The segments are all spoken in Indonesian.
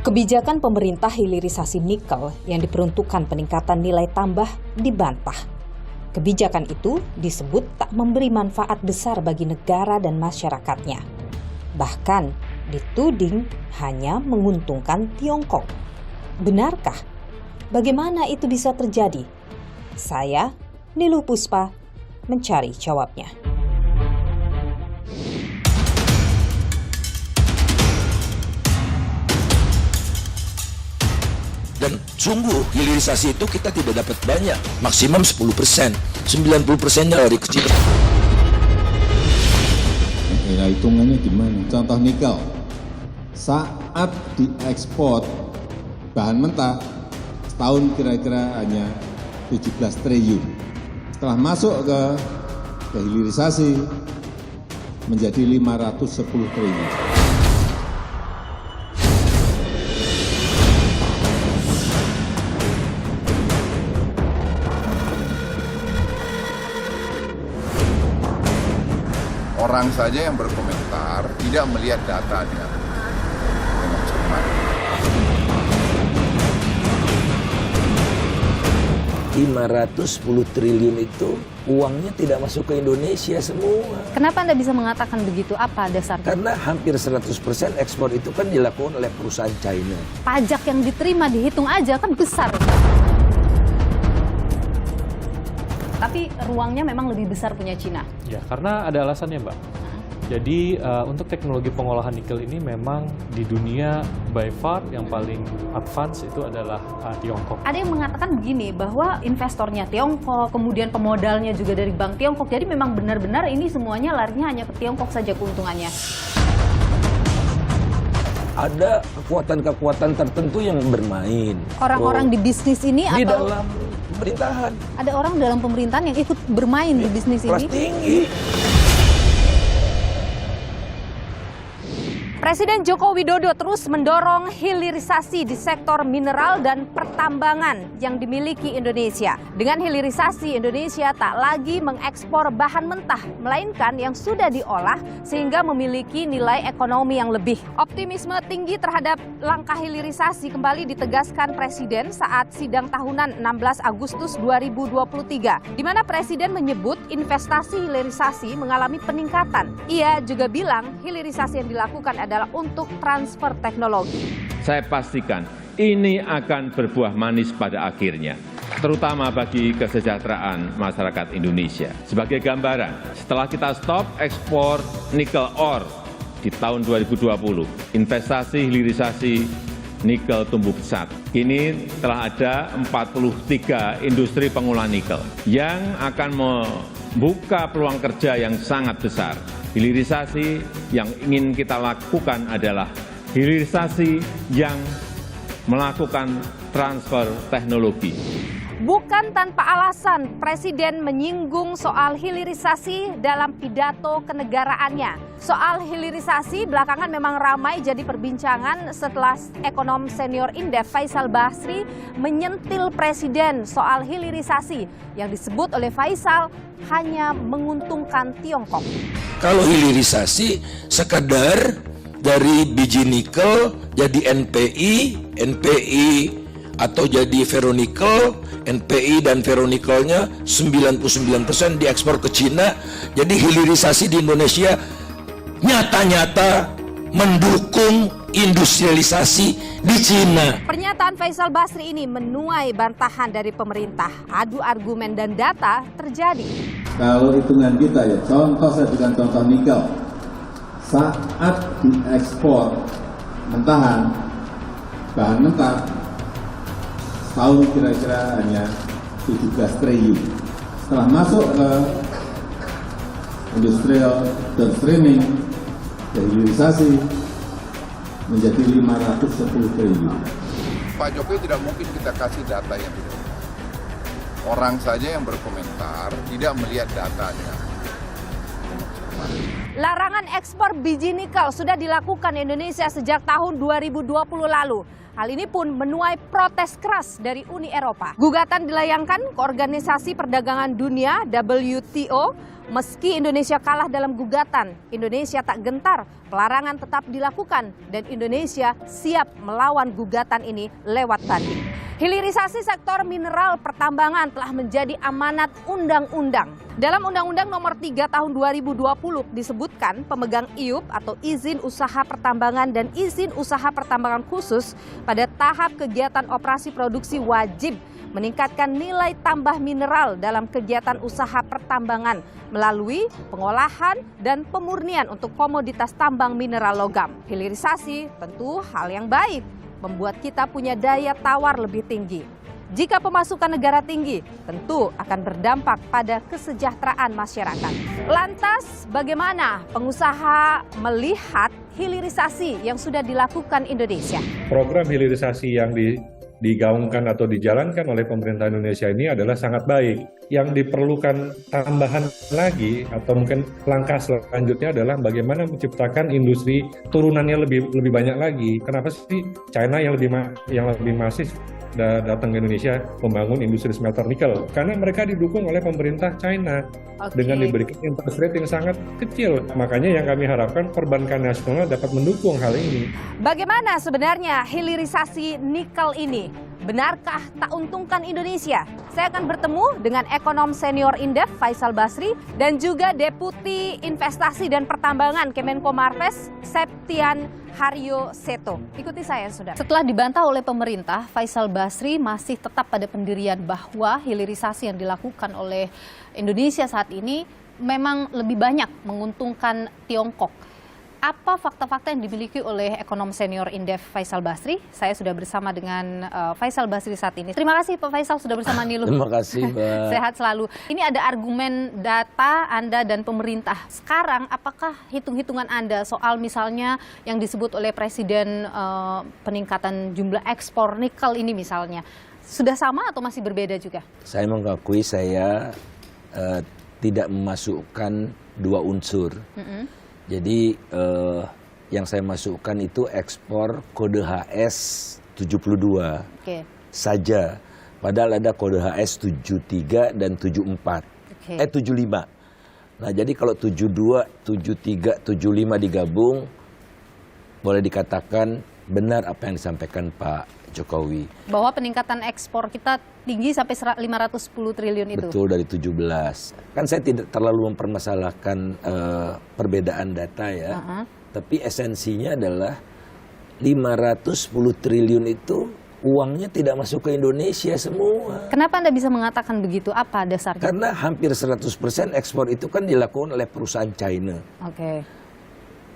Kebijakan pemerintah hilirisasi nikel yang diperuntukkan peningkatan nilai tambah dibantah. Kebijakan itu disebut tak memberi manfaat besar bagi negara dan masyarakatnya. Bahkan dituding hanya menguntungkan Tiongkok. Benarkah? Bagaimana itu bisa terjadi? Saya, Niluh Puspa, mencari jawabnya. Dan sungguh hilirisasi itu kita tidak dapat banyak, maksimum 10%, 90%-nya dari kecil. Kira hitungannya gimana? Contoh nikel, saat diekspor bahan mentah, setahun kira-kira hanya 17 triliun. Setelah masuk ke hilirisasi menjadi 510 triliun. Orang saja yang berkomentar tidak melihat datanya dengan cermat. 510 triliun itu uangnya tidak masuk ke Indonesia semua. Kenapa Anda bisa mengatakan begitu? Apa dasarnya? Karena hampir 100% ekspor itu kan dilakukan oleh perusahaan China. Pajak yang diterima dihitung aja kan besar. Tapi ruangnya memang lebih besar punya Cina. Ya, karena ada alasannya, Mbak. Jadi untuk teknologi pengolahan nikel ini memang di dunia by far yang paling advance itu adalah Tiongkok. Ada yang mengatakan begini, bahwa investornya Tiongkok, kemudian pemodalnya juga dari bank Tiongkok. Jadi memang benar-benar ini semuanya larinya hanya ke Tiongkok saja keuntungannya. Ada kekuatan-kekuatan tertentu yang bermain. Orang-orang di bisnis ini di atau dalam pemerintahan. ada orang dalam pemerintahan yang ikut bermain di bisnis Kelas ini? tinggi. Presiden Joko Widodo terus mendorong hilirisasi di sektor mineral dan pertambangan yang dimiliki Indonesia. Dengan hilirisasi, Indonesia tak lagi mengekspor bahan mentah, melainkan yang sudah diolah sehingga memiliki nilai ekonomi yang lebih. Optimisme tinggi terhadap langkah hilirisasi kembali ditegaskan Presiden saat sidang tahunan 16 Agustus 2023, di mana Presiden menyebut investasi hilirisasi mengalami peningkatan. Ia juga bilang hilirisasi yang dilakukan adalah untuk transfer teknologi. Saya pastikan ini akan berbuah manis pada akhirnya, terutama bagi kesejahteraan masyarakat Indonesia. Sebagai gambaran, setelah kita stop ekspor nikel ore di tahun 2020, investasi hilirisasi nikel tumbuh pesat. Kini telah ada 43 industri pengolahan nikel yang akan membuka peluang kerja yang sangat besar. Hilirisasi yang ingin kita lakukan adalah hilirisasi yang melakukan transfer teknologi. Bukan tanpa alasan, Presiden menyinggung soal hilirisasi dalam pidato kenegaraannya. Soal hilirisasi belakangan memang ramai jadi perbincangan setelah ekonom senior Indef Faisal Basri menyentil Presiden soal hilirisasi yang disebut oleh Faisal hanya menguntungkan Tiongkok. Kalau hilirisasi sekedar dari biji nikel jadi NPI atau jadi ferronikel, NPI dan ferronikelnya 99% diekspor ke Cina. Jadi hilirisasi di Indonesia nyata-nyata mendukung industrialisasi di Cina. Pernyataan Faisal Basri ini menuai bantahan dari pemerintah. Adu argumen dan data terjadi. Kalau hitungan kita ya, contoh saya berikan contoh nikel. Saat diekspor mentahan, bahan mentah, setahun kira-kira hanya 17 triliun. Setelah masuk ke industrial downstreaming, hilirisasi menjadi 510 triliun. Pak Jokowi tidak mungkin kita kasih data yang tidak. Orang saja yang berkomentar tidak melihat datanya. Larangan ekspor biji nikel sudah dilakukan Indonesia sejak tahun 2020 lalu. Hal ini pun menuai protes keras dari Uni Eropa. Gugatan dilayangkan ke Organisasi Perdagangan Dunia (WTO) Meski Indonesia kalah dalam gugatan, Indonesia tak gentar, pelarangan tetap dilakukan dan Indonesia siap melawan gugatan ini lewat banding. Hilirisasi sektor mineral pertambangan telah menjadi amanat undang-undang. Dalam Undang-Undang Nomor 3 Tahun 2020 disebutkan pemegang IUP atau izin usaha pertambangan dan izin usaha pertambangan khusus pada tahap kegiatan operasi produksi wajib meningkatkan nilai tambah mineral dalam kegiatan usaha pertambangan melalui pengolahan dan pemurnian untuk komoditas tambang mineral logam. Hilirisasi tentu hal yang baik, membuat kita punya daya tawar lebih tinggi. Jika pemasukan negara tinggi, tentu akan berdampak pada kesejahteraan masyarakat. Lantas, bagaimana pengusaha melihat hilirisasi yang sudah dilakukan Indonesia? Program hilirisasi yang digaungkan atau dijalankan oleh pemerintah Indonesia ini adalah sangat baik. Yang diperlukan tambahan lagi atau mungkin langkah selanjutnya adalah bagaimana menciptakan industri turunannya lebih banyak lagi. Kenapa sih China yang lebih masif datang ke Indonesia membangun industri smelter nikel? Karena mereka didukung oleh pemerintah China dengan diberikan interest rate yang sangat kecil. Makanya yang kami harapkan perbankan nasional dapat mendukung hal ini. Bagaimana sebenarnya hilirisasi nikel ini? Benarkah tak untungkan Indonesia? Saya akan bertemu dengan ekonom senior Indef Faisal Basri dan juga Deputi Investasi dan Pertambangan Kemenko Marves Septian Haryo Seto. Ikuti saya, saudara. Setelah dibantah oleh pemerintah, Faisal Basri masih tetap pada pendirian bahwa hilirisasi yang dilakukan oleh Indonesia saat ini memang lebih banyak menguntungkan Tiongkok. Apa fakta-fakta yang dimiliki oleh ekonom senior Indef Faisal Basri? Saya sudah bersama dengan Faisal Basri saat ini. Terima kasih Pak Faisal sudah bersama Niluh. Terima kasih, Mbak. Sehat selalu. Ini ada argumen data Anda dan pemerintah. Sekarang apakah hitung-hitungan Anda soal misalnya yang disebut oleh Presiden peningkatan jumlah ekspor nikel ini misalnya, sudah sama atau masih berbeda juga? Saya mengakui saya tidak memasukkan dua unsur. Jadi yang saya masukkan itu ekspor kode HS 72 saja. Padahal ada kode HS 73 dan 74. 75. Nah, jadi kalau 72, 73, 75 digabung, boleh dikatakan benar apa yang disampaikan Pak Jokowi. Bahwa peningkatan ekspor kita tinggi sampai 510 triliun itu. Betul, dari 17. Kan saya tidak terlalu mempermasalahkan perbedaan data ya. Tapi esensinya adalah 510 triliun itu uangnya tidak masuk ke Indonesia semua. Kenapa Anda bisa mengatakan begitu? Apa dasarnya? Karena hampir 100% ekspor itu kan dilakukan oleh perusahaan China.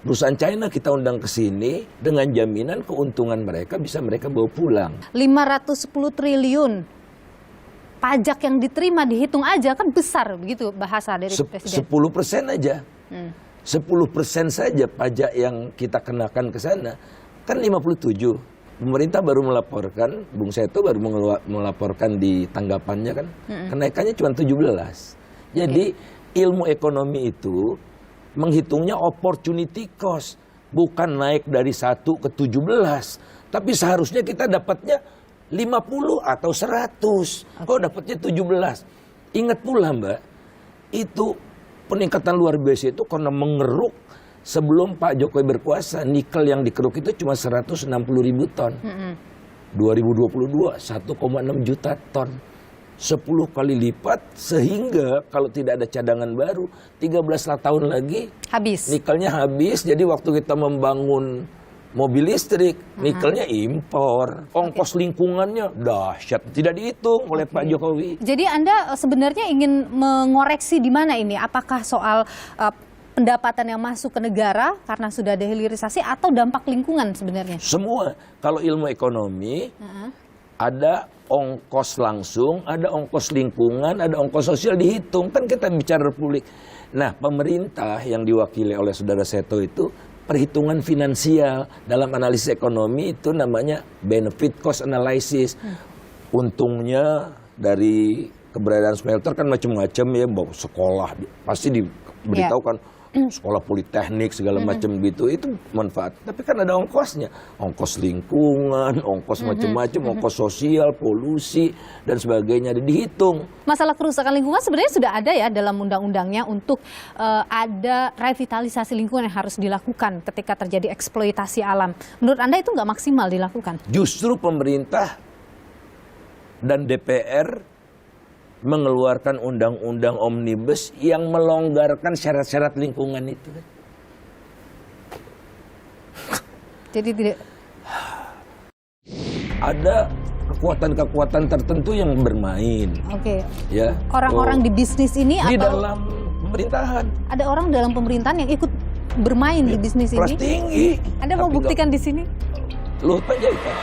Perusahaan China kita undang ke sini dengan jaminan keuntungan mereka bisa mereka bawa pulang. 510 triliun pajak yang diterima dihitung aja kan besar begitu bahasa dari Presiden. 10% aja. 10% saja pajak yang kita kenakan ke sana kan 57. Pemerintah baru melaporkan, Bung Seto baru melaporkan di tanggapannya kan, kenaikannya cuma 17. Jadi ilmu ekonomi itu menghitungnya opportunity cost, bukan naik dari 1 ke 17, tapi seharusnya kita dapatnya 50 atau 100. Kok dapatnya 17? Ingat pula Mbak, itu peningkatan luar biasa itu karena mengeruk sebelum Pak Jokowi berkuasa, nikel yang dikeruk itu cuma 160.000 ton. 2022 1,6 juta ton. 10 kali lipat, sehingga kalau tidak ada cadangan baru 13 tahun lagi habis. Nikelnya habis. Jadi waktu kita membangun mobil listrik, nikelnya impor. Ongkos lingkungannya dahsyat, tidak dihitung oleh Pak Jokowi. Jadi Anda sebenarnya ingin mengoreksi di mana ini? Apakah soal pendapatan yang masuk ke negara karena sudah ada hilirisasi atau dampak lingkungan sebenarnya? Semua. Kalau ilmu ekonomi ada ongkos langsung, ada ongkos lingkungan, ada ongkos sosial dihitung. Kan kita bicara republik. Nah, pemerintah yang diwakili oleh Saudara Seto itu perhitungan finansial. Dalam analisis ekonomi itu namanya benefit cost analysis. Untungnya dari keberadaan smelter kan macam-macam ya, sekolah pasti diberitahukan. sekolah politeknik segala macam gitu, itu manfaat. Tapi kan ada ongkosnya, ongkos lingkungan, ongkos macam-macam, ongkos sosial, polusi dan sebagainya dihitung. Masalah kerusakan lingkungan sebenarnya sudah ada ya dalam undang-undangnya untuk ada revitalisasi lingkungan yang harus dilakukan ketika terjadi eksploitasi alam. Menurut Anda itu nggak maksimal dilakukan? Justru pemerintah dan DPR mengeluarkan undang-undang omnibus yang melonggarkan syarat-syarat lingkungan itu. Jadi tidak Ada kekuatan-kekuatan tertentu yang bermain. Oke. Ya. Orang-orang di bisnis ini di atau dalam pemerintahan. ada orang dalam pemerintahan yang ikut bermain di bisnis Kelas ini? tinggi. Anda mau Tapi buktikan di sini? Luhut Panjaitan.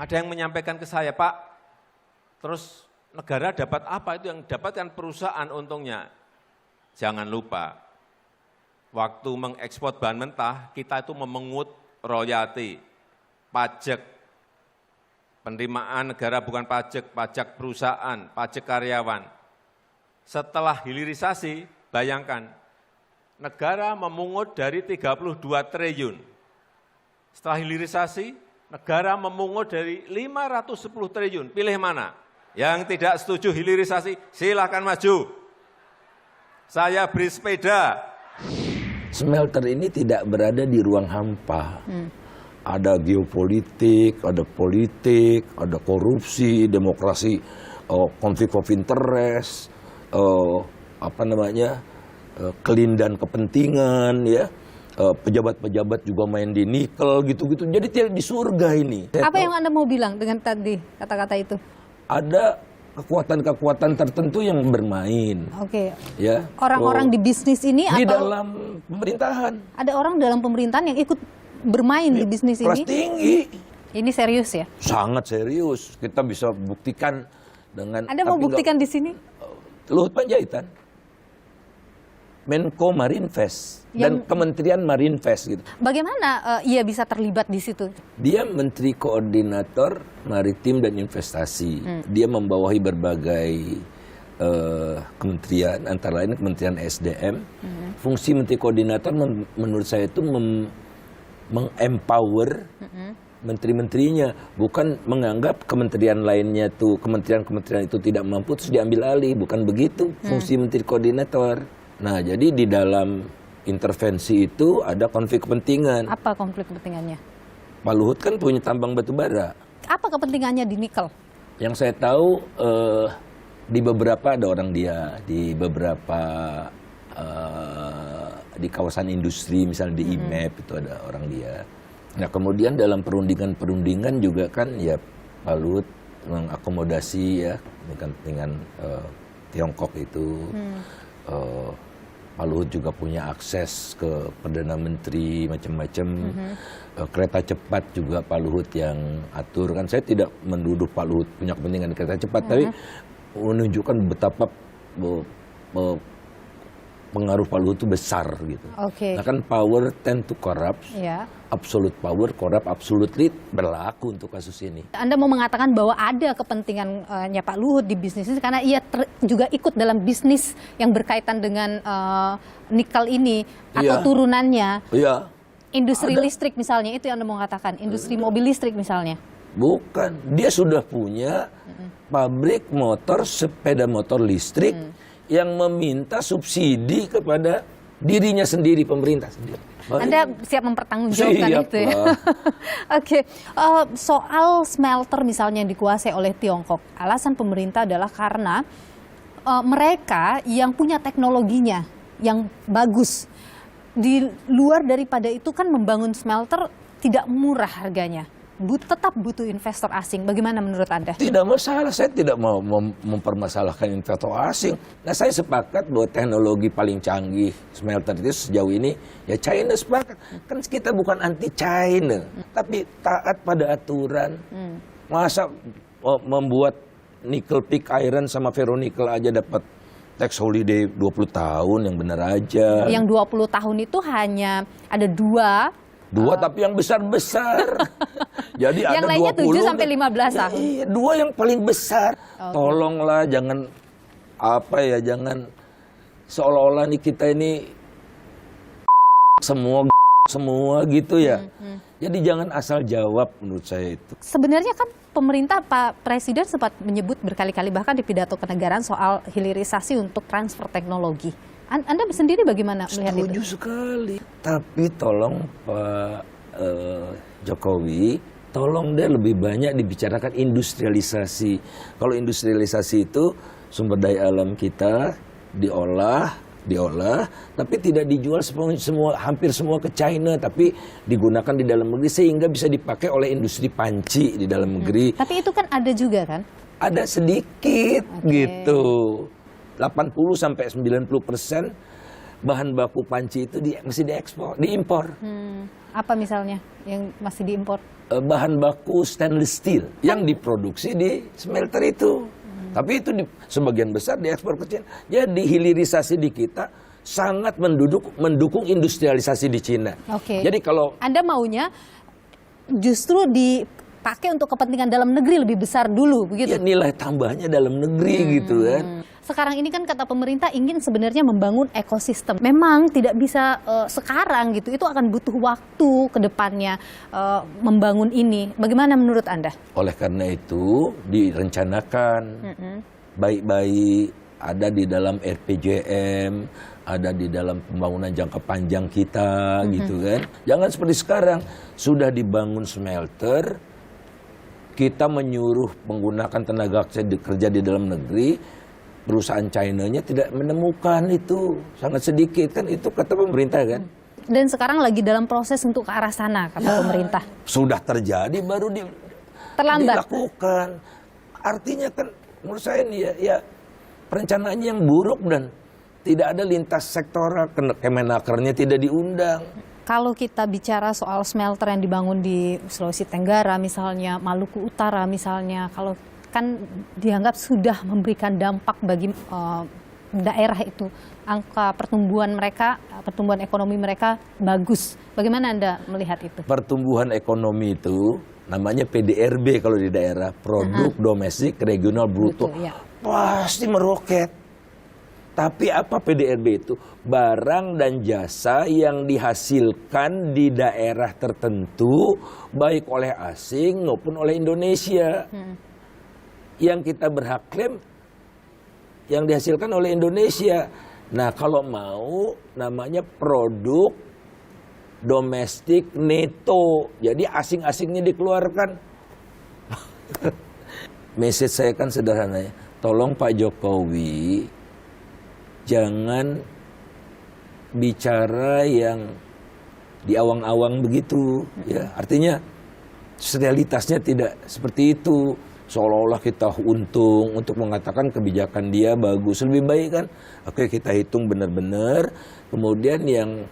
Ada yang menyampaikan ke saya, Pak, terus negara dapat apa? Itu yang dapatkan perusahaan untungnya. Jangan lupa, waktu mengekspor bahan mentah, kita itu memungut royalti, pajak, penerimaan negara bukan pajak, pajak perusahaan, pajak karyawan. Setelah hilirisasi, bayangkan, negara memungut dari 32 triliun. Setelah hilirisasi, negara memungut dari 510 triliun. Pilih mana? Yang tidak setuju hilirisasi, silakan maju. Saya beri sepeda. Smelter ini tidak berada di ruang hampa. Ada geopolitik, ada politik, ada korupsi, demokrasi, konflik of interest, kelindahan kepentingan, ya. Pejabat-pejabat juga main di nikel gitu-gitu. Jadi tidak di surga ini. Apa yang Anda mau bilang dengan tadi kata-kata itu? Ada kekuatan-kekuatan tertentu yang bermain. Oke. Ya. Orang-orang di bisnis ini di atau dalam pemerintahan. ada orang dalam pemerintahan yang ikut bermain di bisnis Kelas ini? tinggi. Ini serius ya? Sangat serius. Kita bisa buktikan dengan. Anda mau buktikan di sini? Luhut Panjaitan, Menko Marinvest dan Kementerian Marinvest gitu. Bagaimana ia bisa terlibat di situ? Dia Menteri Koordinator Maritim dan Investasi. Dia membawahi berbagai kementerian, antara lain Kementerian SDM. Fungsi Menteri Koordinator menurut saya itu mengempower menteri-menterinya, bukan menganggap kementerian lainnya tuh, kementerian-kementerian itu tidak mampu terus diambil alih, bukan begitu fungsi Menteri Koordinator. Nah, jadi di dalam intervensi itu ada konflik kepentingan. Apa konflik kepentingannya? Pak Luhut kan punya tambang batu bara. Apa kepentingannya di nikel? Yang saya tahu di beberapa ada orang dia, di beberapa di kawasan industri, misalnya di IMEP itu ada orang dia. Nah, kemudian dalam perundingan juga kan ya Pak Luhut mengakomodasi ya kepentingan Tiongkok itu. Pak Luhut juga punya akses ke Perdana Menteri macam-macam. Kereta cepat juga Pak Luhut yang atur. Kan saya tidak menuduh Pak Luhut punya kepentingan di kereta cepat, tapi menunjukkan betapa pengaruh Pak Luhut itu besar gitu. Nah kan power tend to corrupt. Absolute power corrupt absolutely berlaku untuk kasus ini. Anda mau mengatakan bahwa ada kepentingannya Pak Luhut di bisnis ini karena ia juga ikut dalam bisnis yang berkaitan dengan nikel ini atau turunannya. Iya. Industri listrik misalnya, itu yang Anda mau katakan, industri mobil listrik misalnya. Bukan, dia sudah punya pabrik motor, sepeda motor listrik yang meminta subsidi kepada dirinya sendiri, pemerintah sendiri. Anda siap mempertanggungjawabkan itu ya? Oke. Soal smelter misalnya yang dikuasai oleh Tiongkok, alasan pemerintah adalah karena mereka yang punya teknologinya yang bagus. Di luar daripada itu kan membangun smelter tidak murah harganya. Tetap butuh investor asing. Bagaimana menurut Anda? Tidak masalah, saya tidak mau mempermasalahkan investor asing. Nah, saya sepakat bahwa teknologi paling canggih smelter itu sejauh ini ya China sepakat. Kan kita bukan anti China, tapi taat pada aturan. Masa membuat nickel pig iron sama ferronikel aja dapat tax holiday 20 tahun yang benar aja. Yang 20 tahun itu hanya ada 2 Dua tapi yang besar-besar. Jadi Yang ada lainnya 20 7 sampai 15 tahun. Iya, dua yang paling besar. Tolonglah jangan jangan seolah-olah nih kita ini semua gitu ya. Jadi jangan asal jawab menurut saya itu. Sebenarnya kan pemerintah, Pak Presiden sempat menyebut berkali-kali bahkan di pidato kenegaraan soal hilirisasi untuk transfer teknologi. Anda sendiri bagaimana melihat itu? Setuju sekali. Tapi tolong Pak Jokowi, tolong deh lebih banyak dibicarakan industrialisasi. Kalau industrialisasi itu sumber daya alam kita diolah, tapi tidak dijual hampir semua ke China, tapi digunakan di dalam negeri sehingga bisa dipakai oleh industri panci di dalam negeri. Tapi itu kan ada juga kan? Ada sedikit gitu. 80-90% bahan baku panci itu masih diimpor. Apa misalnya yang masih diimpor? Bahan baku stainless steel yang diproduksi di smelter itu. Tapi itu sebagian besar diekspor ke China. Jadi hilirisasi di kita sangat mendukung industrialisasi di China. Oke. Jadi kalau Anda maunya justru dipakai untuk kepentingan dalam negeri lebih besar dulu, begitu? ya nilai tambahnya dalam negeri gitu kan. Sekarang ini kan kata pemerintah ingin sebenarnya membangun ekosistem. Memang tidak bisa sekarang gitu, itu akan butuh waktu ke depannya membangun ini. Bagaimana menurut Anda? Oleh karena itu direncanakan baik-baik, ada di dalam RPJM, ada di dalam pembangunan jangka panjang kita gitu kan. Jangan seperti sekarang, sudah dibangun smelter, kita menyuruh menggunakan tenaga kerja di dalam negeri, perusahaan China-nya tidak menemukan itu, sangat sedikit kan, itu kata pemerintah kan. Dan sekarang lagi dalam proses untuk ke arah sana, kata pemerintah. Sudah terjadi baru Terlambat. dilakukan. Artinya kan menurut saya ini ya perencanaannya yang buruk dan tidak ada lintas sektoral, Kemenakernya tidak diundang. Kalau kita bicara soal smelter yang dibangun di Sulawesi Tenggara misalnya, Maluku Utara misalnya, kalau kan dianggap sudah memberikan dampak bagi daerah itu. Angka pertumbuhan ekonomi mereka bagus. Bagaimana Anda melihat itu? Pertumbuhan ekonomi itu namanya PDRB kalau di daerah, produk domestik regional bruto. Betul, ya. Pasti meroket. Tapi apa PDRB itu? Barang dan jasa yang dihasilkan di daerah tertentu, baik oleh asing maupun oleh Indonesia. Yang kita berhak klaim yang dihasilkan oleh Indonesia. Nah, kalau mau namanya produk domestik neto. Jadi asing-asingnya dikeluarkan. Message saya kan sederhana ya. Tolong Pak Jokowi jangan bicara yang diawang-awang begitu ya. Artinya realitasnya tidak seperti itu. Seolah-olah kita untung untuk mengatakan kebijakan dia bagus. Lebih baik kan, oke kita hitung benar-benar, kemudian yang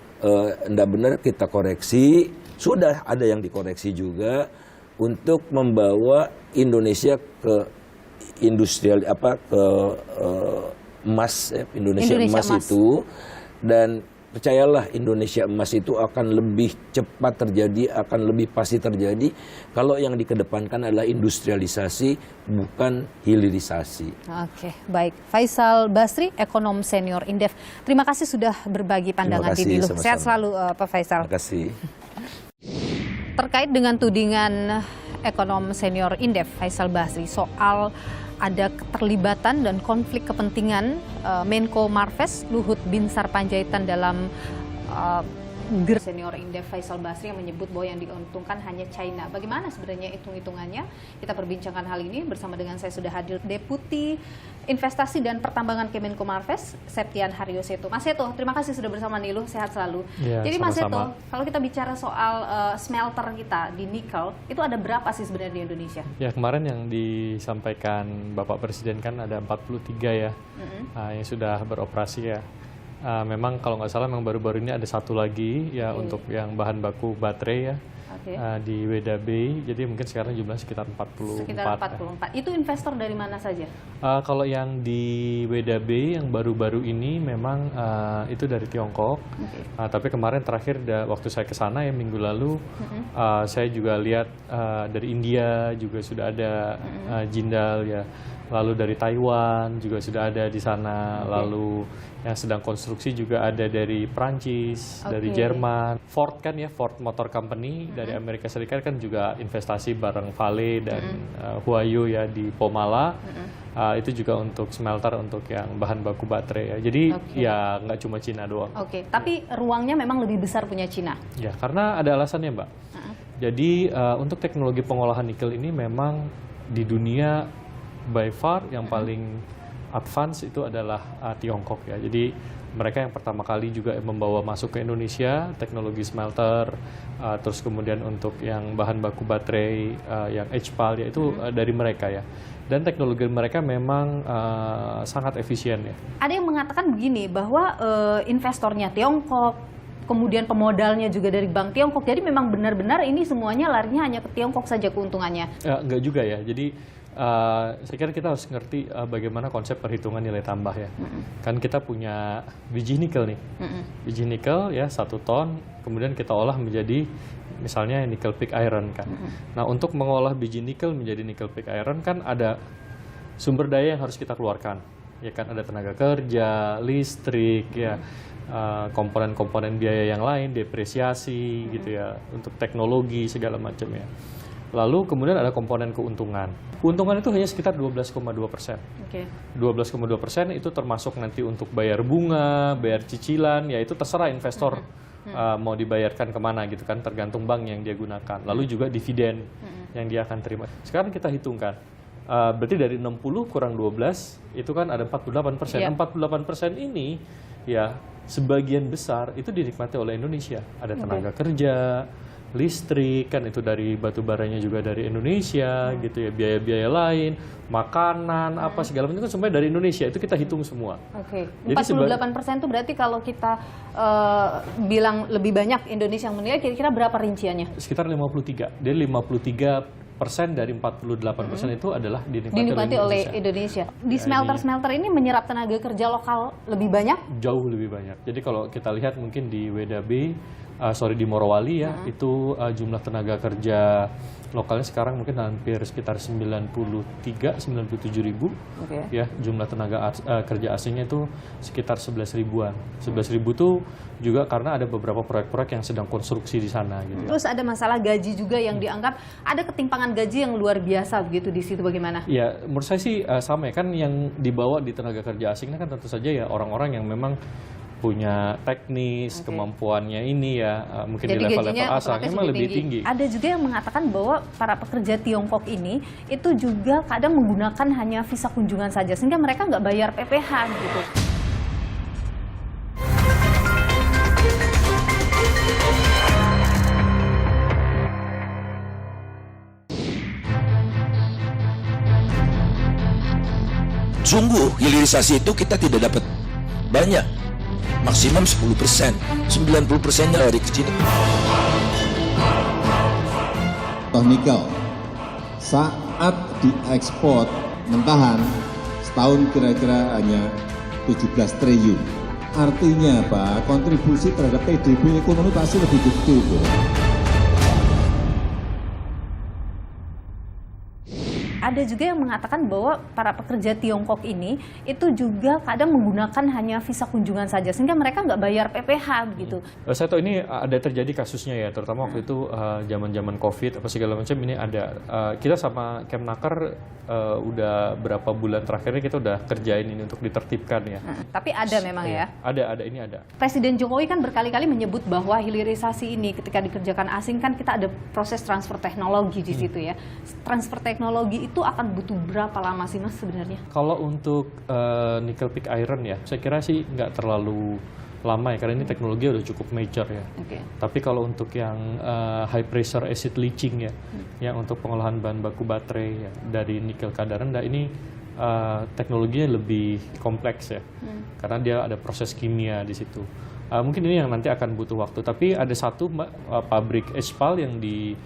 tidak benar kita koreksi. Sudah ada yang dikoreksi juga untuk membawa Indonesia ke industrial ke emas, Indonesia emas itu. Dan percayalah Indonesia emas itu akan lebih cepat terjadi, akan lebih pasti terjadi kalau yang dikedepankan adalah industrialisasi bukan hilirisasi. Oke, baik. Faisal Basri, ekonom senior Indef. Terima kasih sudah berbagi pandangan di Niluh. Sehat selalu Pak Faisal. Terima kasih. Terkait dengan tudingan ekonom senior Indef Faisal Basri soal ada keterlibatan dan konflik kepentingan Menko Marves Luhut Binsar Panjaitan dalam senior Indef Faisal Basri yang menyebut bahwa yang diuntungkan hanya China. Bagaimana sebenarnya hitung-hitungannya? Kita perbincangkan hal ini bersama dengan saya sudah hadir Deputi Investasi dan Pertambangan Kemenko Marves, Septian Haryoseto. Mas Seto, terima kasih sudah bersama Niluh, sehat selalu. Ya, jadi Mas Seto, sama-sama. kalau kita bicara soal smelter kita di nikel, itu ada berapa sih sebenarnya di Indonesia? Ya, kemarin yang disampaikan Bapak Presiden kan ada 43 ya yang sudah beroperasi ya. Memang kalau nggak salah memang baru-baru ini ada satu lagi ya untuk yang bahan baku baterai ya. Oke. di Weda Bay. Jadi mungkin sekarang jumlahnya sekitar 44. Sekitar 44. Itu investor dari mana saja? Kalau yang di Weda Bay yang baru-baru ini memang itu dari Tiongkok. Oke. Tapi kemarin terakhir waktu saya ke sana ya minggu lalu, saya juga lihat dari India juga sudah ada Jindal ya. Lalu dari Taiwan juga sudah ada di sana. Lalu yang sedang konstruksi juga ada dari Prancis, dari Jerman. Ford kan ya, Ford Motor Company dari Amerika Serikat kan juga investasi bareng Vale dan Huayu ya di Pomala. Itu juga untuk smelter untuk yang bahan baku baterai ya. Jadi ya nggak cuma Cina doang. Oke, tapi ruangnya memang lebih besar punya Cina. Ya, karena ada alasannya, Mbak. Jadi untuk teknologi pengolahan nikel ini memang di dunia by far yang paling advance itu adalah Tiongkok ya. Jadi mereka yang pertama kali juga membawa masuk ke Indonesia teknologi smelter, terus kemudian untuk yang bahan baku baterai yang HPAL ya itu dari mereka ya. Dan teknologi mereka memang sangat efisien ya. Ada yang mengatakan begini bahwa investornya Tiongkok, kemudian pemodalnya juga dari Bank Tiongkok. Jadi memang benar-benar ini semuanya larinya hanya ke Tiongkok saja keuntungannya. Enggak juga ya. Jadi saya kira kita harus ngerti bagaimana konsep perhitungan nilai tambah ya. Kan kita punya biji nikel nih. Biji nikel ya 1 ton, kemudian kita olah menjadi misalnya nickel pig iron kan. Nah untuk mengolah biji nikel menjadi nickel pig iron kan ada sumber daya yang harus kita keluarkan. Ya kan ada tenaga kerja, listrik ya. Komponen-komponen biaya yang lain, depresiasi gitu ya, untuk teknologi segala macam ya. Lalu kemudian ada komponen keuntungan. Keuntungan itu hanya sekitar 12,2%. 12,2% itu termasuk nanti untuk bayar bunga, bayar cicilan, ya itu terserah investor mau dibayarkan kemana gitu kan, tergantung bank yang dia gunakan. Lalu juga dividen yang dia akan terima. Sekarang kita hitungkan. Berarti dari 60 kurang 12 itu kan ada 48%. 48% ini ya sebagian besar itu dinikmati oleh Indonesia. Ada tenaga kerja, listrik kan itu dari batu baranya juga dari Indonesia gitu ya, biaya-biaya lain, makanan apa segala macam itu kan semuanya dari Indonesia, itu kita hitung semua. Oke. 48% itu berarti kalau kita bilang lebih banyak Indonesia yang menilai, kira-kira berapa rinciannya? Sekitar 53. Jadi 53% dari 48% itu adalah dinikmati oleh Indonesia. Di smelter-smelter ini menyerap tenaga kerja lokal lebih banyak? Jauh lebih banyak. Jadi kalau kita lihat mungkin di Weda Bay, di Morowali ya, itu jumlah tenaga kerja lokalnya sekarang mungkin hampir sekitar 97 ribu. Ya, jumlah tenaga kerja asingnya itu sekitar 11 ribuan. 11 ribu itu juga karena ada beberapa proyek-proyek yang sedang konstruksi di sana gitu. Terus ada masalah gaji juga yang dianggap ada ketimpangan gaji yang luar biasa begitu di situ, bagaimana? Ya, menurut saya sih sama ya, kan yang dibawa di tenaga kerja asingnya kan tentu saja ya orang-orang yang memang punya teknis, kemampuannya ini ya, mungkin di level-level asalnya memang lebih tinggi. Ada juga yang mengatakan bahwa para pekerja Tiongkok ini itu juga kadang menggunakan hanya visa kunjungan saja, sehingga mereka nggak bayar PPh gitu. Sungguh hilirisasi itu kita tidak dapat banyak. Maksimum 10%, 90%-nya lari ke Cina. Contoh nikel, saat diekspor mentahan, setahun kira-kira hanya 17 triliun. Artinya apa? Kontribusi terhadap PDB ekonomi pasti lebih gede, Bro. Ada juga yang mengatakan bahwa para pekerja Tiongkok ini itu juga kadang menggunakan hanya visa kunjungan saja, sehingga mereka nggak bayar PPh begitu. Saya tahu ini ada terjadi kasusnya ya, terutama waktu itu zaman-zaman COVID apa segala macam ini ada. Kita sama Kemnaker udah berapa bulan terakhirnya kita udah kerjain ini untuk ditertibkan ya. Tapi ada memang ya? Ada, ini ada. Presiden Jokowi kan berkali-kali menyebut bahwa hilirisasi ini ketika dikerjakan asing kan kita ada proses transfer teknologi di situ ya. Transfer teknologi itu akan butuh berapa lama sih Mas sebenarnya? Kalau untuk nickel pig iron ya, saya kira sih nggak terlalu lama ya, karena ini teknologi udah cukup major ya. Tapi kalau untuk yang high pressure acid leaching ya, yang untuk pengolahan bahan baku baterai ya, dari nikel kadar rendah ini teknologinya lebih kompleks ya, karena dia ada proses kimia di situ. Mungkin ini yang nanti akan butuh waktu. Tapi ada satu pabrik aspal yang di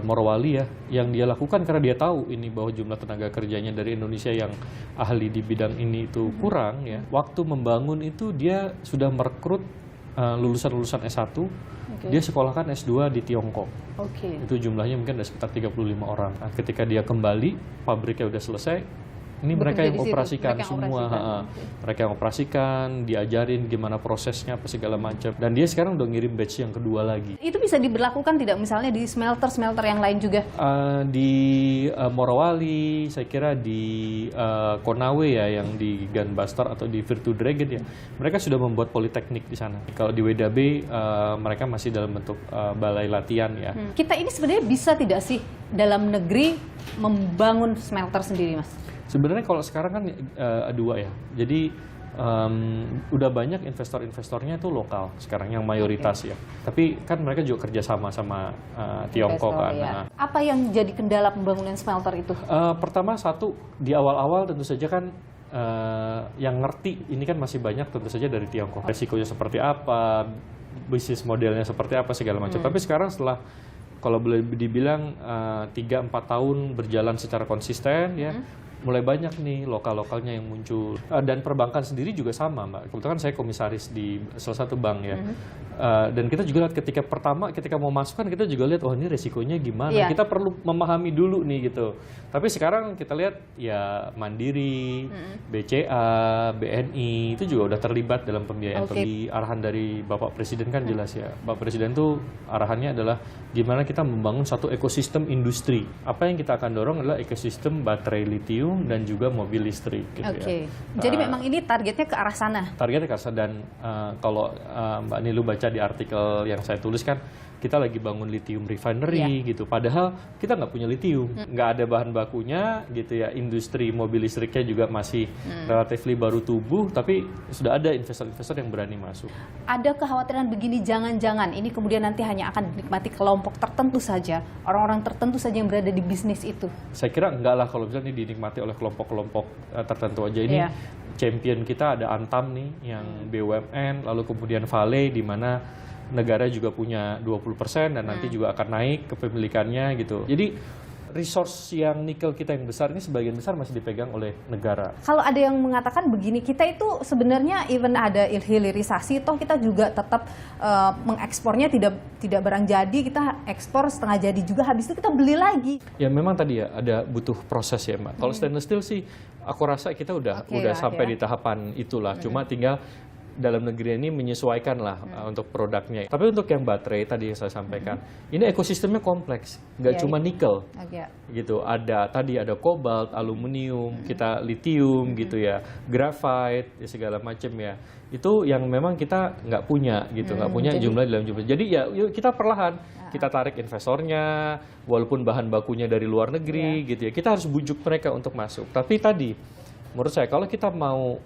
Morowali ya, yang dia lakukan karena dia tahu ini bahwa jumlah tenaga kerjanya dari Indonesia yang ahli di bidang ini itu kurang ya. Waktu membangun itu dia sudah merekrut lulusan-lulusan S1, dia sekolahkan S2 di Tiongkok. Itu jumlahnya mungkin ada sekitar 35 orang. Nah, ketika dia kembali, pabriknya udah selesai, ini mereka yang operasikan semua. Mereka yang operasikan, diajarin gimana prosesnya, apa segala macam. Dan dia sekarang udah ngirim batch yang kedua lagi. Itu bisa diberlakukan tidak misalnya di smelter yang lain juga? Di Morowali, saya kira di Konawe ya, yang di Gunbuster atau di Virtu Dragon ya, mereka sudah membuat politeknik di sana. Kalau di WDB, mereka masih dalam bentuk balai latihan ya. Kita ini sebenarnya bisa tidak sih dalam negeri membangun smelter sendiri, Mas? Sebenarnya kalau sekarang kan dua ya, jadi udah banyak investor-investornya itu lokal sekarang yang mayoritas ya. Tapi kan mereka juga kerjasama sama Tiongkok kan. Ya. Apa yang jadi kendala pembangunan smelter itu? Pertama satu, di awal-awal tentu saja kan yang ngerti ini kan masih banyak tentu saja dari Tiongkok. Resikonya seperti apa, bisnis modelnya seperti apa segala macam. Tapi sekarang setelah kalau boleh dibilang 3-4 tahun berjalan secara konsisten ya, mulai banyak nih lokal-lokalnya yang muncul. Dan perbankan sendiri juga sama, Mbak. Kebetulan saya komisaris di salah satu bank ya. Dan kita juga lihat ketika mau masuk kan kita juga lihat, oh ini resikonya gimana. Kita perlu memahami dulu nih gitu. Tapi sekarang kita lihat ya Mandiri, BCA, BNI itu juga udah terlibat dalam pembiayaan. Arahan dari Bapak Presiden kan jelas ya. Bapak Presiden tuh arahannya adalah gimana kita membangun satu ekosistem industri. Apa yang kita akan dorong adalah ekosistem baterai litium dan juga mobil listrik. Gitu ya. Jadi memang ini targetnya ke arah sana. Targetnya ke arah sana, dan kalau Mbak Nilu baca di artikel yang saya tulis kan, kita lagi bangun lithium refinery gitu. Padahal kita nggak punya lithium, nggak ada bahan bakunya gitu ya. Industri mobil listriknya juga masih relatif baru tumbuh, tapi sudah ada investor-investor yang berani masuk. Ada kekhawatiran begini, jangan-jangan ini kemudian nanti hanya akan dinikmati kelompok tertentu saja, orang-orang tertentu saja yang berada di bisnis itu? Saya kira enggak lah kalau misalnya ini dinikmati oleh kelompok-kelompok tertentu aja. Ini champion kita ada Antam nih, yang BUMN, lalu kemudian Vale di mana negara juga punya 20% dan nanti juga akan naik kepemilikannya gitu. Jadi resource yang nikel kita yang besar ini sebagian besar masih dipegang oleh negara. Kalau ada yang mengatakan begini, kita itu sebenarnya even ada hilirisasi, toh kita juga tetap mengekspornya tidak barang jadi, kita ekspor setengah jadi juga, habis itu kita beli lagi. Ya memang tadi ya ada butuh proses ya, Mbak. Kalau stainless steel sih aku rasa kita udah sampai di tahapan itulah. Cuma tinggal dalam negeri ini menyesuaikan lah untuk produknya. Tapi untuk yang baterai tadi yang saya sampaikan, ini ekosistemnya kompleks, nggak cuma nikel, gitu. Ada kobalt, aluminium, kita litium, gitu ya, graphite, ya segala macam ya. Itu yang memang kita nggak punya, gitu, nggak punya jumlah dalam jumlah. Jadi ya yuk kita perlahan kita tarik investornya, walaupun bahan bakunya dari luar negeri, gitu ya. Kita harus bujuk mereka untuk masuk. Tapi tadi, menurut saya kalau kita mau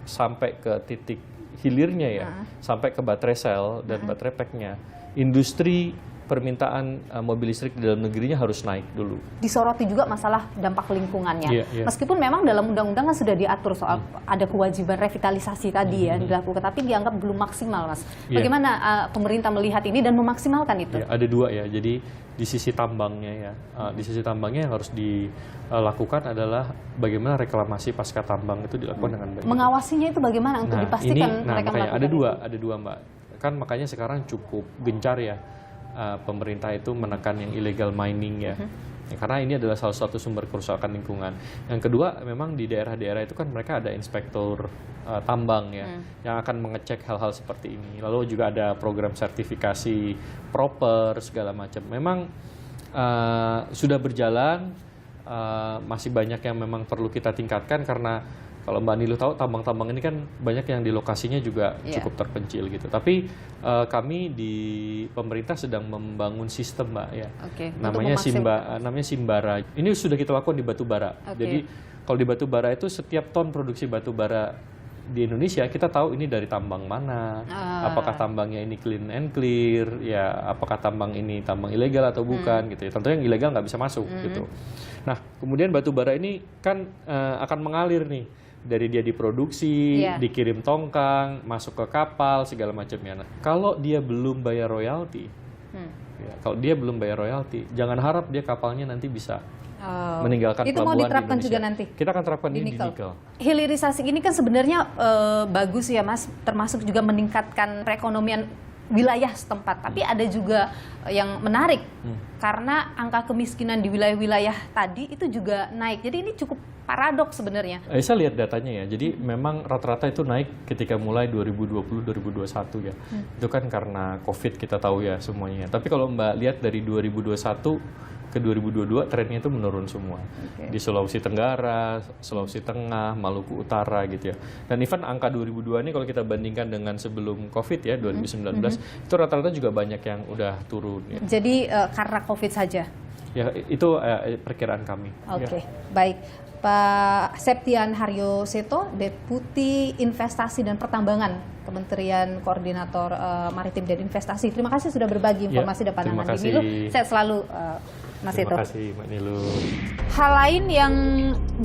sampai ke titik hilirnya ya, sampai ke baterai sel dan baterai packnya, industri permintaan mobil listrik di dalam negerinya harus naik dulu. Disoroti juga masalah dampak lingkungannya. Meskipun memang dalam undang-undang kan sudah diatur soal ada kewajiban revitalisasi tadi ya dilakukan, tapi dianggap belum maksimal, Mas. Bagaimana pemerintah melihat ini dan memaksimalkan itu? Ada dua ya. Jadi di sisi tambangnya ya, di sisi tambangnya yang harus dilakukan adalah bagaimana reklamasi pasca tambang itu dilakukan dengan baik. Mengawasinya itu bagaimana untuk dipastikan mereka melakukan ada dua Mbak. Kan makanya sekarang cukup gencar ya pemerintah itu menekan yang illegal mining ya. Karena ini adalah salah satu sumber kerusakan lingkungan. Yang kedua, memang di daerah-daerah itu kan mereka ada inspektur tambang ya, yang akan mengecek hal-hal seperti ini. Lalu juga ada program sertifikasi proper segala macam. Memang sudah berjalan, masih banyak yang memang perlu kita tingkatkan karena kalau Mbak Nilu tahu tambang-tambang ini kan banyak yang di lokasinya juga cukup terpencil gitu. Tapi kami di pemerintah sedang membangun sistem, Mbak ya. Namanya Simbara. Ini sudah kita lakukan di batu bara. Jadi kalau di batu bara itu setiap ton produksi batu bara di Indonesia kita tahu ini dari tambang mana. Apakah tambangnya ini clean and clear ya, apakah tambang ini tambang ilegal atau bukan gitu ya. Tentunya yang ilegal nggak bisa masuk gitu. Nah, kemudian batu bara ini kan akan mengalir nih Dari dia diproduksi, Iya. dikirim tongkang, masuk ke kapal, segala macamnya. Nah, kalau dia belum bayar royalti, jangan harap dia kapalnya nanti bisa meninggalkan Itu mau pelabuhan diterapkan di juga Indonesia. nanti? Kita akan terapkan Di di nikel. nikel. Hilirisasi ini kan sebenarnya bagus ya Mas, termasuk juga meningkatkan perekonomian wilayah setempat. Tapi ada juga yang menarik, karena angka kemiskinan di wilayah-wilayah tadi itu juga naik. Jadi ini cukup paradoks sebenarnya. Saya lihat datanya ya, jadi memang rata-rata itu naik ketika mulai 2020-2021 ya. Itu kan karena COVID kita tahu ya semuanya. Tapi kalau Mbak lihat dari 2021 ke 2022 trennya itu menurun semua. Di Sulawesi Tenggara, Sulawesi Tengah, Maluku Utara gitu ya. Dan even angka 2002 ini kalau kita bandingkan dengan sebelum COVID ya 2019 itu rata-rata juga banyak yang udah turun ya. Jadi karena COVID saja. Ya itu perkiraan kami. Oke, Ya. baik. Pak Septian Haryo Seto, Deputi Investasi dan Pertambangan, Kementerian Koordinator Maritim dan Investasi. Terima kasih sudah berbagi informasi dan pandangan terima di Nilu. kasih. Sehat selalu, Mas Seto. Terima kasih, Mbak Nilu. Hal lain yang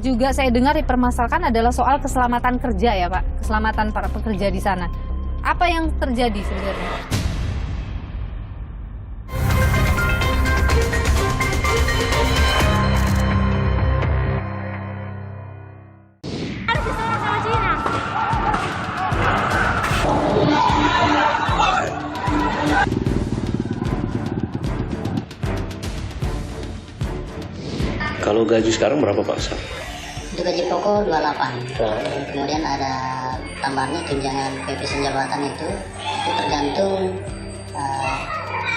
juga saya dengar dipermasalahkan adalah soal keselamatan kerja ya Pak, keselamatan para pekerja di sana. Apa yang terjadi sebenarnya? Kalau gaji sekarang berapa Pak Sar? Untuk gaji pokok 28. Kemudian ada tambahannya tunjangan PPS jabatan itu tergantung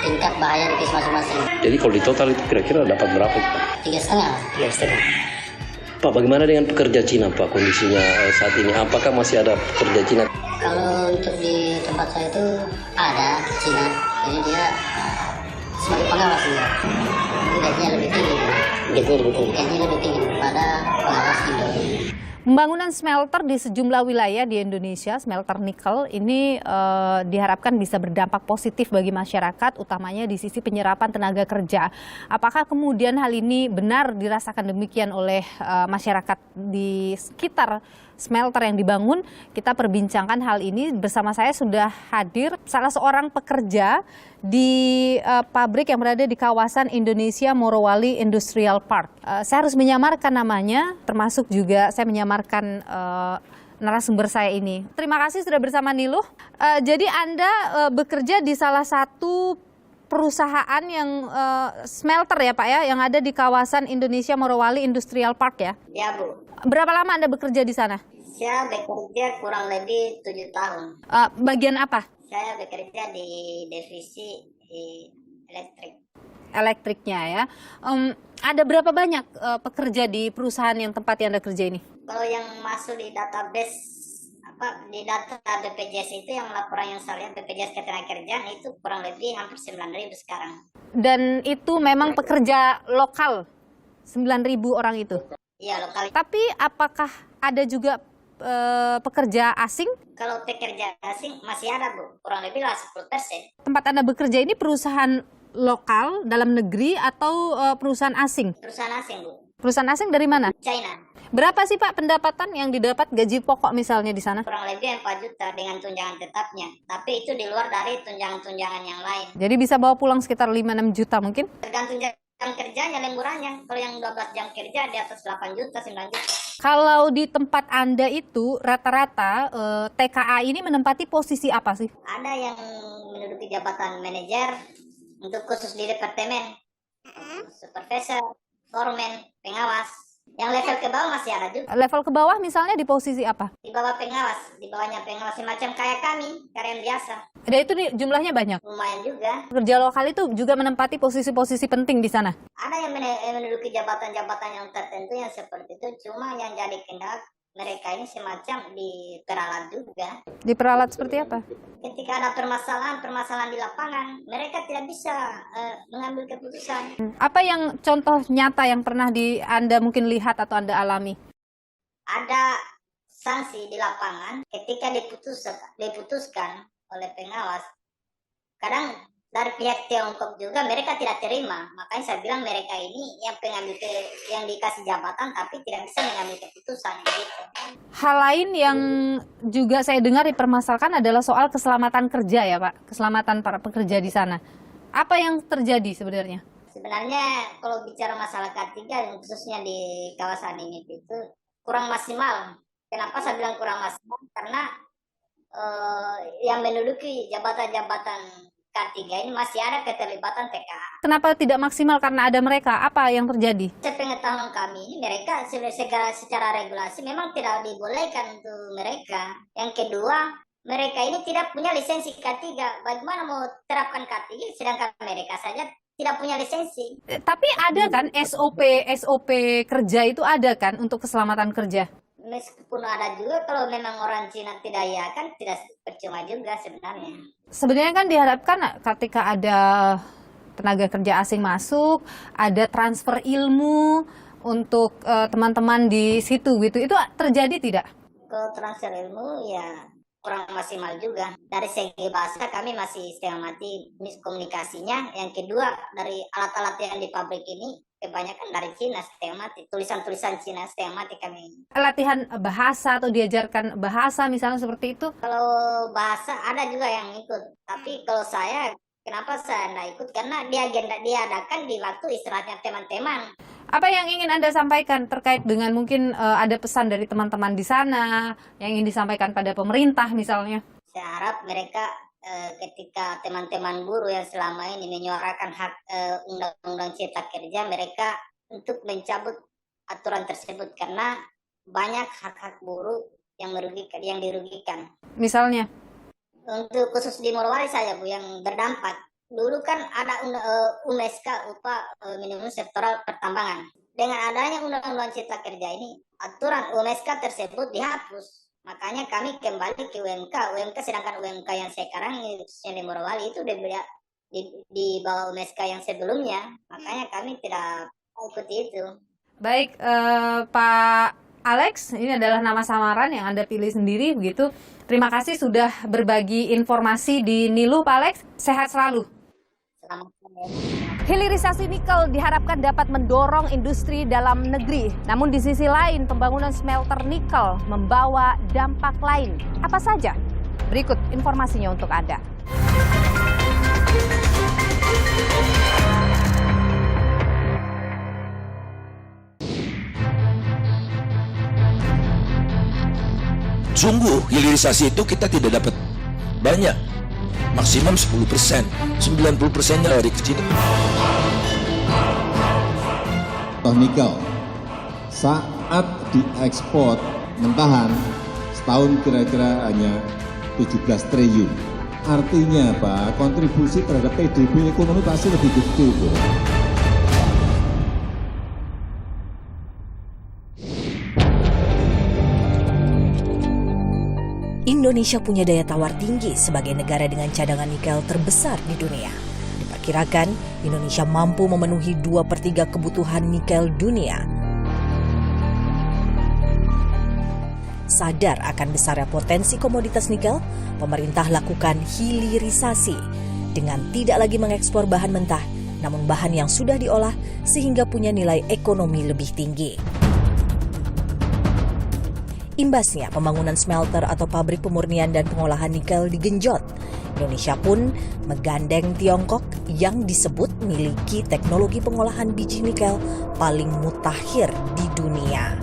tingkat bahaya di kes masing-masing. Jadi kalau di total itu kira-kira dapat berapa Pak? 3,5. Pak, bagaimana dengan pekerja Cina Pak kondisinya saat ini? Apakah masih ada pekerja Cina? Kalau untuk di tempat saya itu ada Cina, jadi dia sebagai pengawas juga. Gajinya lebih tinggi. Gajinya lebih tinggi daripada pengawas Indo. Pembangunan smelter di sejumlah wilayah di Indonesia, smelter nikel ini diharapkan bisa berdampak positif bagi masyarakat, utamanya di sisi penyerapan tenaga kerja. Apakah kemudian hal ini benar dirasakan demikian oleh masyarakat di sekitar smelter yang dibangun? Kita perbincangkan hal ini. Bersama saya sudah hadir salah seorang pekerja di pabrik yang berada di kawasan Indonesia Morowali Industrial Park. Saya harus menyamarkan namanya, termasuk juga saya menyamarkan narasumber saya ini. Terima kasih sudah bersama Niluh. Jadi Anda bekerja di salah satu perusahaan yang smelter ya Pak ya, yang ada di kawasan Indonesia Morowali Industrial Park ya? Ya Bu. Berapa lama Anda bekerja di sana? Saya bekerja kurang lebih 7 tahun. Bagian apa? Saya bekerja di divisi elektrik. Elektriknya ya. Ada berapa banyak pekerja di perusahaan yang tempat yang Anda kerja ini? Kalau yang masuk di database di data BPJS itu yang laporan yang saya lihat BPJS Ketenagakerjaan itu kurang lebih hampir 9.000 sekarang. Dan itu memang pekerja lokal 9.000 orang itu? Iya lokal. Tapi apakah ada juga pekerja asing? Kalau pekerja asing masih ada Bu, kurang lebih lah 10%. Tempat Anda bekerja ini perusahaan lokal dalam negeri atau perusahaan asing? Perusahaan asing Bu. Perusahaan asing dari mana? China. Berapa sih Pak pendapatan yang didapat gaji pokok misalnya di sana? Kurang lebih 4 juta dengan tunjangan tetapnya. Tapi itu di luar dari tunjangan-tunjangan yang lain. Jadi bisa bawa pulang sekitar 5-6 juta mungkin? Tergantung jam kerjanya, lemburannya. Kalau yang 12 jam kerja di atas 8 juta, 9 juta. Kalau di tempat Anda itu rata-rata TKA ini menempati posisi apa sih? Ada yang menduduki jabatan manajer untuk khusus di departemen. Supervisor, foreman, pengawas. Yang level ke bawah masih ada juga. Level ke bawah misalnya di posisi apa? Di bawah pengawas, di bawahnya pengawas semacam kayak kami, karyawan biasa. Dan itu jumlahnya banyak? Lumayan juga. Kerja lokal itu juga menempati posisi-posisi penting di sana? Ada yang menduduki jabatan-jabatan yang tertentu yang seperti itu, cuma yang jadi kendala mereka ini semacam diperalat juga. Diperalat seperti apa? Ketika ada permasalahan di lapangan, mereka tidak bisa mengambil keputusan. Apa yang contoh nyata yang pernah Anda mungkin lihat atau Anda alami? Ada sanksi di lapangan ketika diputuskan oleh pengawas. Kadang dari pihak Tiongkok juga mereka tidak terima. Makanya saya bilang mereka ini yang yang dikasih jabatan tapi tidak bisa mengambil keputusan gitu. Hal lain yang juga saya dengar dipermasalahkan adalah soal keselamatan kerja ya Pak, keselamatan para pekerja di sana. Apa yang terjadi sebenarnya? Sebenarnya kalau bicara masalah K3 khususnya di kawasan ini itu kurang maksimal. Kenapa saya bilang kurang maksimal? Karena yang menduduki jabatan-jabatan K3 ini masih ada keterlibatan TKA. Kenapa tidak maksimal? Karena ada mereka. Apa yang terjadi? Sepengetahuan kami ini mereka secara regulasi memang tidak dibolehkan untuk mereka. Yang kedua, mereka ini tidak punya lisensi K3. Bagaimana mau terapkan K3 sedangkan mereka saja tidak punya lisensi. Tapi ada kan SOP kerja itu ada kan untuk keselamatan kerja? Meskipun ada juga, kalau memang orang Cina tidak ya kan tidak percuma juga sebenarnya. Sebenarnya kan diharapkan ketika ada tenaga kerja asing masuk, ada transfer ilmu untuk teman-teman di situ gitu. Itu terjadi tidak? Kalau transfer ilmu ya kurang maksimal juga. Dari segi bahasa kami masih setengah mati komunikasinya. Yang kedua, dari alat-alat yang di pabrik ini kebanyakan dari Cina setengah mati. Tulisan-tulisan Cina setengah mati kami. Latihan bahasa atau diajarkan bahasa misalnya seperti itu? Kalau bahasa ada juga yang ikut. Tapi kalau saya, kenapa saya tidak ikut? Karena di agenda diadakan di waktu istirahatnya teman-teman. Apa yang ingin Anda sampaikan terkait dengan mungkin ada pesan dari teman-teman di sana yang ingin disampaikan pada pemerintah misalnya? Saya harap mereka ketika teman-teman buruh yang selama ini menyuarakan hak undang-undang cipta kerja, mereka untuk mencabut aturan tersebut karena banyak hak-hak buruh yang dirugikan. Misalnya? Untuk khusus di Morowali saja Bu yang berdampak. Dulu kan ada UMSK upah minimum sektoral pertambangan. Dengan adanya undang-undang cipta kerja ini, aturan UMSK tersebut dihapus. Makanya kami kembali ke UMK. Sedangkan UMK yang sekarang khususnya di Morowali itu di bawah UMSK yang sebelumnya. Makanya kami tidak ikuti itu. Baik, Pak Alex, ini adalah nama samaran yang Anda pilih sendiri begitu. Terima kasih sudah berbagi informasi di Nilu, Pak Alex. Sehat selalu. Hilirisasi nikel diharapkan dapat mendorong industri dalam negeri. Namun di sisi lain, pembangunan smelter nikel membawa dampak lain. Apa saja? Berikut informasinya untuk Anda. Sungguh hilirisasi itu kita tidak dapat banyak. Maksimum 10%, 90%-nya lari ke Cina. Nikel saat diekspor mentahan setahun kira-kira hanya 17 triliun. Artinya apa? Kontribusi terhadap PDB ekonomi pasti lebih gede. Bro. Indonesia punya daya tawar tinggi sebagai negara dengan cadangan nikel terbesar di dunia. Diperkirakan, Indonesia mampu memenuhi 2/3 kebutuhan nikel dunia. Sadar akan besarnya potensi komoditas nikel, pemerintah lakukan hilirisasi dengan tidak lagi mengekspor bahan mentah, namun bahan yang sudah diolah sehingga punya nilai ekonomi lebih tinggi. Imbasnya, pembangunan smelter atau pabrik pemurnian dan pengolahan nikel digenjot. Indonesia pun menggandeng Tiongkok yang disebut memiliki teknologi pengolahan biji nikel paling mutakhir di dunia.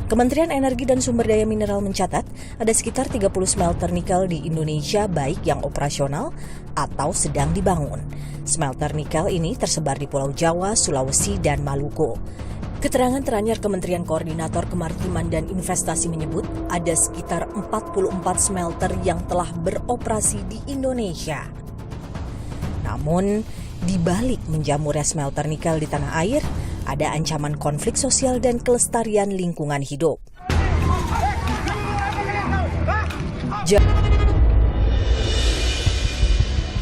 Kementerian Energi dan Sumber Daya Mineral mencatat ada sekitar 30 smelter nikel di Indonesia baik yang operasional atau sedang dibangun. Smelter nikel ini tersebar di Pulau Jawa, Sulawesi, dan Maluku. Keterangan teranyar Kementerian Koordinator Kemaritiman dan Investasi menyebut ada sekitar 44 smelter yang telah beroperasi di Indonesia. Namun, di balik menjamurnya smelter nikel di tanah air, ada ancaman konflik sosial dan kelestarian lingkungan hidup.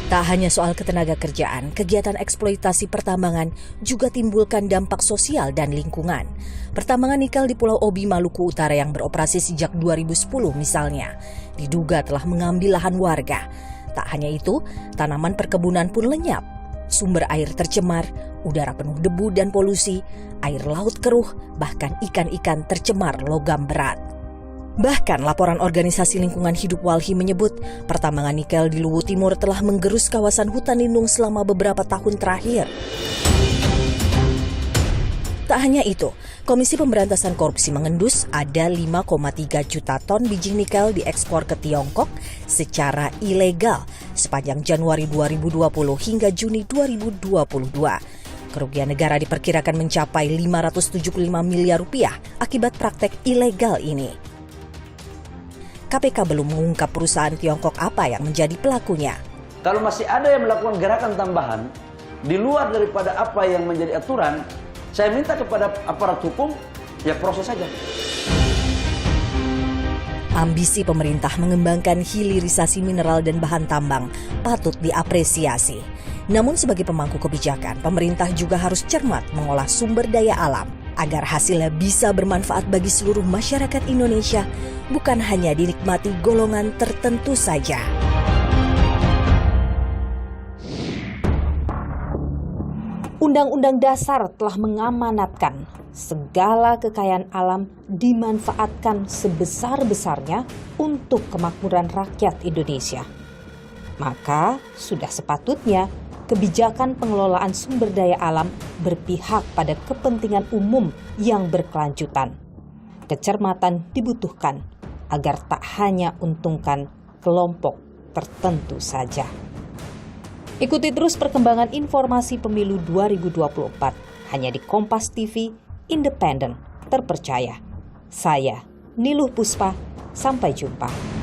Tak hanya soal ketenaga kerjaan, kegiatan eksploitasi pertambangan juga timbulkan dampak sosial dan lingkungan. Pertambangan nikel di Pulau Obi, Maluku Utara yang beroperasi sejak 2010 misalnya, diduga telah mengambil lahan warga. Tak hanya itu, tanaman perkebunan pun lenyap. Sumber air tercemar, udara penuh debu dan polusi, air laut keruh, bahkan ikan-ikan tercemar logam berat. Bahkan laporan Organisasi Lingkungan Hidup Walhi menyebut pertambangan nikel di Luwu Timur telah menggerus kawasan hutan lindung selama beberapa tahun terakhir. Tak hanya itu, Komisi Pemberantasan Korupsi mengendus ada 5,3 juta ton biji nikel diekspor ke Tiongkok secara ilegal sepanjang Januari 2020 hingga Juni 2022. Kerugian negara diperkirakan mencapai 575 miliar rupiah akibat praktek ilegal ini. KPK belum mengungkap perusahaan Tiongkok apa yang menjadi pelakunya. Kalau masih ada yang melakukan gerakan tambahan di luar daripada apa yang menjadi aturan, saya minta kepada aparat hukum, ya proses saja. Ambisi pemerintah mengembangkan hilirisasi mineral dan bahan tambang patut diapresiasi. Namun sebagai pemangku kebijakan, pemerintah juga harus cermat mengolah sumber daya alam agar hasilnya bisa bermanfaat bagi seluruh masyarakat Indonesia, bukan hanya dinikmati golongan tertentu saja. Undang-Undang Dasar telah mengamanatkan segala kekayaan alam dimanfaatkan sebesar-besarnya untuk kemakmuran rakyat Indonesia. Maka sudah sepatutnya kebijakan pengelolaan sumber daya alam berpihak pada kepentingan umum yang berkelanjutan. Kecermatan dibutuhkan agar tak hanya untungkan kelompok tertentu saja. Ikuti terus perkembangan informasi pemilu 2024 hanya di Kompas TV, independen, terpercaya. Saya, Niluh Puspa, sampai jumpa.